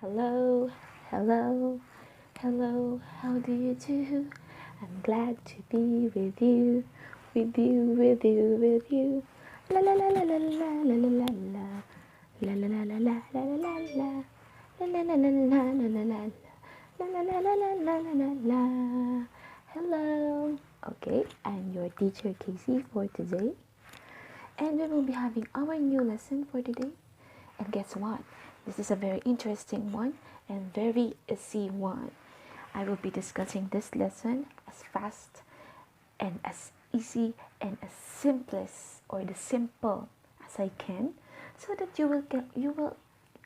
Hello, hello, hello, how do you do? I'm glad to be with you, with you, with you, with you. La la la la la la la la la la. La la la la la la la la la. La la la la la la la la. La la la la la la la la la. Hello. Okay, I'm your teacher Casey for today. And we will be having our new lesson for today. And guess what? This is a very interesting one and very easy one. I will be discussing this lesson as fast and as easy and as simplest or the simple as I can, so that you will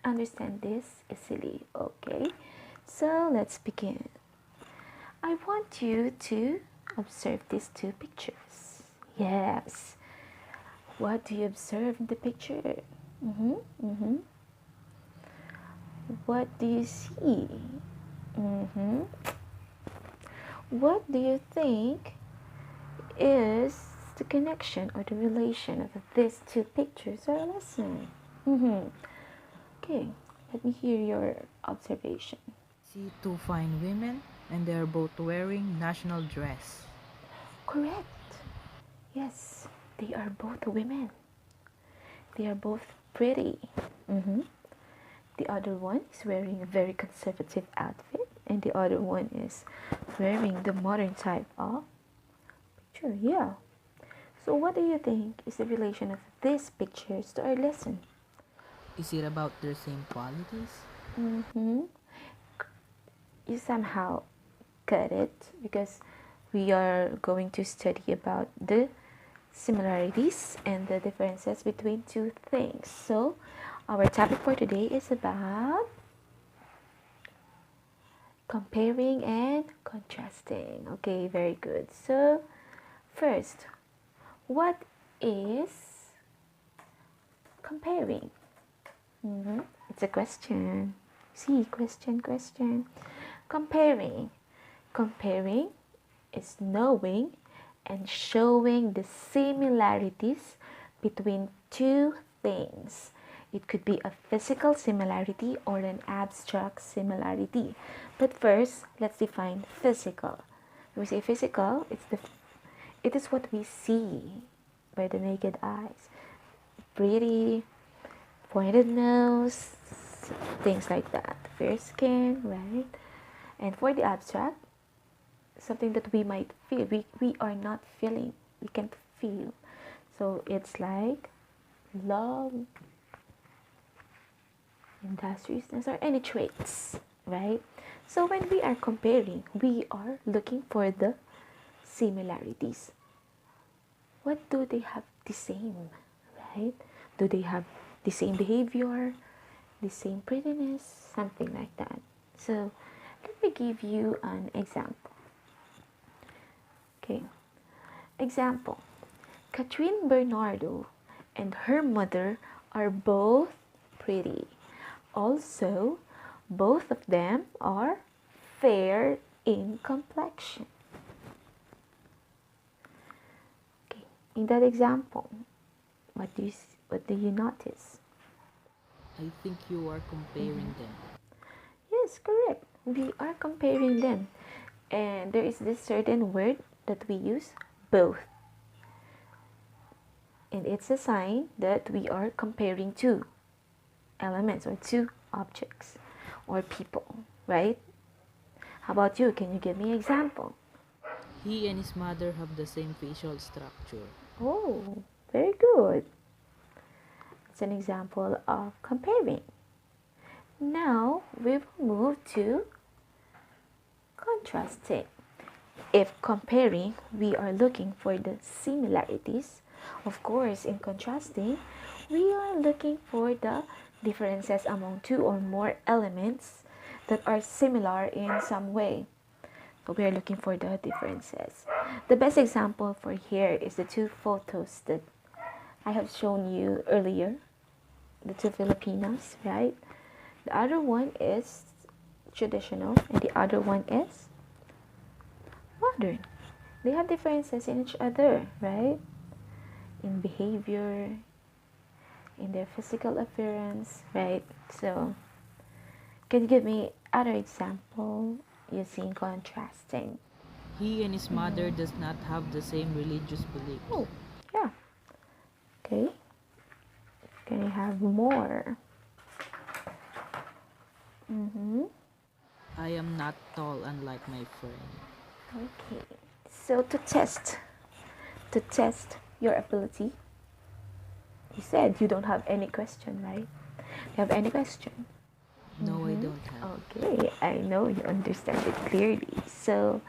understand this easily. Okay, so let's begin. I want you to observe these two pictures. Yes, what do you observe in the picture? What do you see? What do you think is the connection or the relation of these two pictures or lesson? Okay, let me hear your observation. See two fine women, and they are both wearing national dress. Correct. Yes, they are both women. They are both pretty. The other one is wearing a very conservative outfit, and the other one is wearing the modern type of picture. Yeah. So, what do you think is the relation of these pictures to our lesson? Is it about their same qualities? Mm-hmm. You somehow get it because we are going to study about the similarities and the differences between two things. So, our topic for today is about comparing and contrasting. Okay, very good. So, first, what is comparing? It's a question. See, question. Comparing. Comparing is knowing and showing the similarities between two things. It could be a physical similarity or an abstract similarity. But first, let's define physical. When we say physical, it is what we see by the naked eyes. Pretty, pointed nose, things like that. Fair skin, right? And for the abstract, something that we might feel, we are not feeling, we can't feel. So it's like love, industriousness, or any traits, right? So when we are comparing, we are looking for the similarities. What do they have the same, right? Do they have the same behavior, the same prettiness, something like that? So let me give you an example. Okay, example. Catherine Bernardo and her mother are both pretty. Also, both of them are fair in complexion. Okay, in that example, what do you notice? I think you are comparing them. Yes, correct. We are comparing them. And there is this certain word that we use, both. And it's a sign that we are comparing two elements or two objects or people, right? How about you? Can you give me an example? He and his mother have the same facial structure. Oh, very good. It's an example of comparing. Now we will move to contrasting. If comparing, we are looking for the similarities. Of course, in contrasting, we are looking for the differences among two or more elements that are similar in some way. So we are looking for the differences. The best example for here is the two photos that I have shown you earlier, the two Filipinas, right? The other one is traditional and the other one is modern. They have differences in each other, right? In behavior, in their physical appearance, right? So, Can you give me other example using contrasting? He and his mother does not have the same religious beliefs. Oh, yeah. Okay. Can I have more? Mm-hmm. I am not tall unlike my friend. Okay. So to test your ability, you said you don't have any question, right? You have any question? No, I don't have. Okay, I know you understand it clearly. So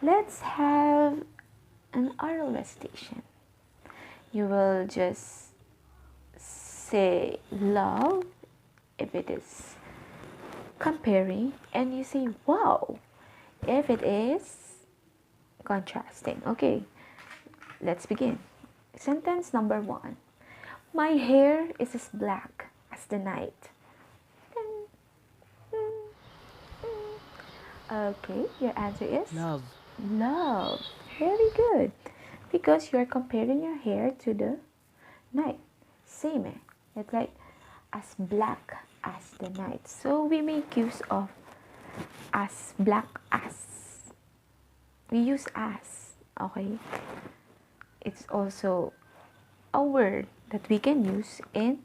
let's have an oral recitation. You will just say love if it is comparing, and you say wow if it is contrasting. Okay, let's begin. Sentence number one. My hair is as black as the night. Okay, your answer is Love. love. Very good. Because you're comparing your hair to the night. Same, eh? It's like as black as the night. So we make use of as black as. We use as. Okay? It's also a word that we can use in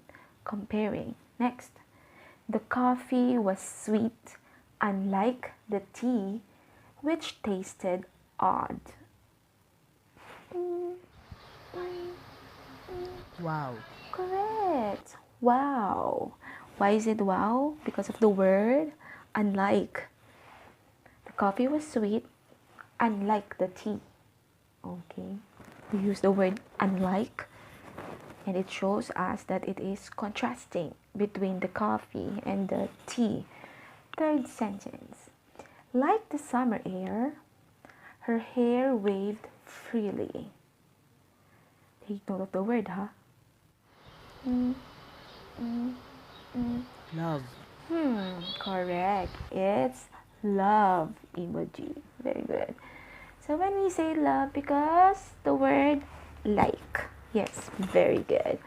comparing. Next, the coffee was sweet, unlike the tea, which tasted odd. Wow. Correct. Wow. Why is it wow? Because of the word unlike. The coffee was sweet, unlike the tea. Okay. We use the word unlike, and it shows us that it is contrasting between the coffee and the tea. Third sentence. Like the summer air, her hair waved freely. Take note of the word, huh? Mm, mm, mm. Love. Correct. It's love emoji. Very good. So when we say love, because the word like. Yes, very good.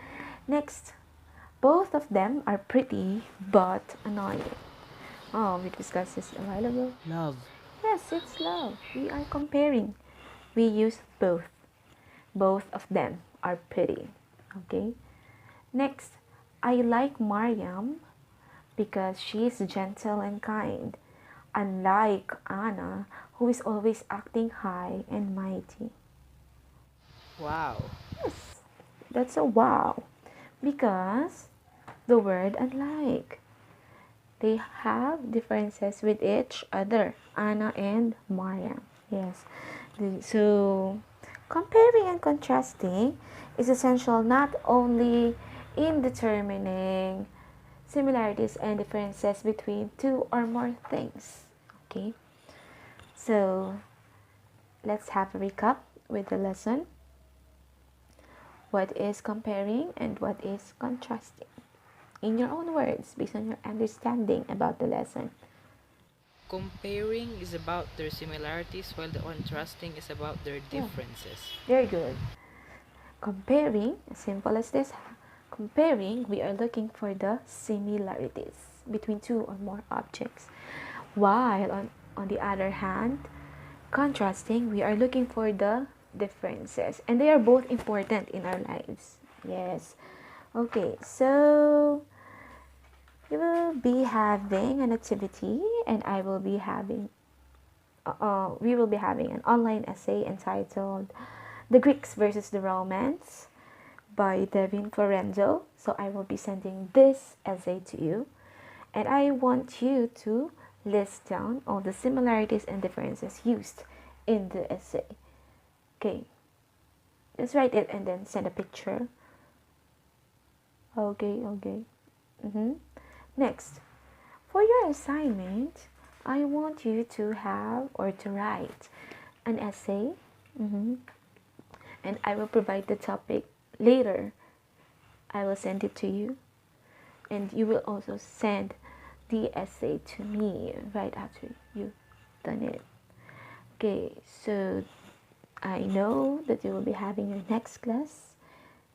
Next, both of them are pretty but annoying. Oh, we discussed this a while ago. Love. Yes, it's love. We are comparing. We use both. Both of them are pretty. Okay. Next, I like Mariam because she is gentle and kind, unlike Anna, who is always acting high and mighty. Wow. Yes, that's a wow. Because the word unlike, they have differences with each other, Anna and Mariam. Yes. So, comparing and contrasting is essential not only in determining similarities and differences between two or more things. Okay, so let's have a recap with the lesson. What is comparing and what is contrasting? In your own words, based on your understanding about the lesson. Comparing is about their similarities while the contrasting is about their Yeah, differences. very good. Comparing, as simple as this, comparing, we are looking for the similarities between two or more objects. While on the other hand, contrasting, we are looking for the differences. And they are both important in our lives. Yes. Okay, so we will be having an activity and we will be having an online essay entitled The Greeks versus the Romans by Devin Florenzo. So I will be sending this essay to you, and I want you to list down all the similarities and differences used in the essay. Okay, just write it and then send a picture. Okay. Next, for your assignment, I want you to have or to write an essay, and I will provide the topic later. I will send it to you, and you will also send the essay to me right after you've done it. Okay, so I know that you will be having your next class.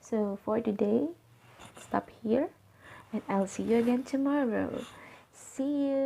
So for today, stop here, and I'll see you again tomorrow. See you.